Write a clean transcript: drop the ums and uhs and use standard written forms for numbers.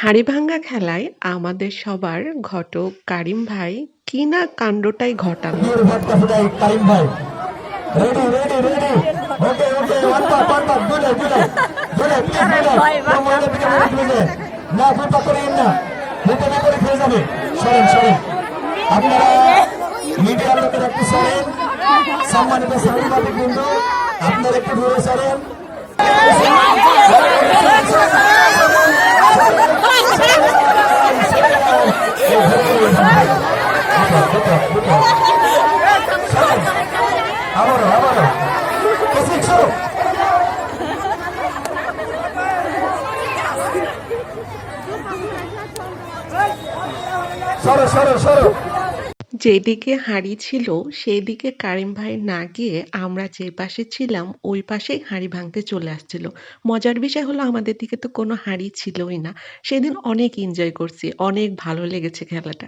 হাড়িভাঙ্গা খেলায় আমাদের সবার ঘটক কারিম ভাই কি না কাণ্ডটাই ঘটালো। বিয়ের ভাত কাছে কারিম ভাই ready ready ready okay okay one পার দুলে দুলে দুলে প্লিজ দুলে তোমাদের দিকে মেরে ফেলে না ফুটা করেন না ফুটা করে ফেলে যাবে সরেন সরেন আপনারা মিডিয়ার লোকের একটু সরেন সম্মানিত সাংবাদিক বন্ধু আপনারা একটু দূরে সরেন আবারও আবারও সরো সরো সরো যেদিকে হাঁড়ি ছিল সেদিকে কারিম ভাই না গিয়ে আমরা যে পাশে ছিলাম ওই পাশেই হাঁড়ি ভাঙতে চলে আসছিল। মজার বিষয় হলো আমাদের দিকে তো কোনো হাঁড়ি ছিলই না। সেদিন অনেক এনজয় করছি, অনেক ভালো লেগেছে খেলাটা।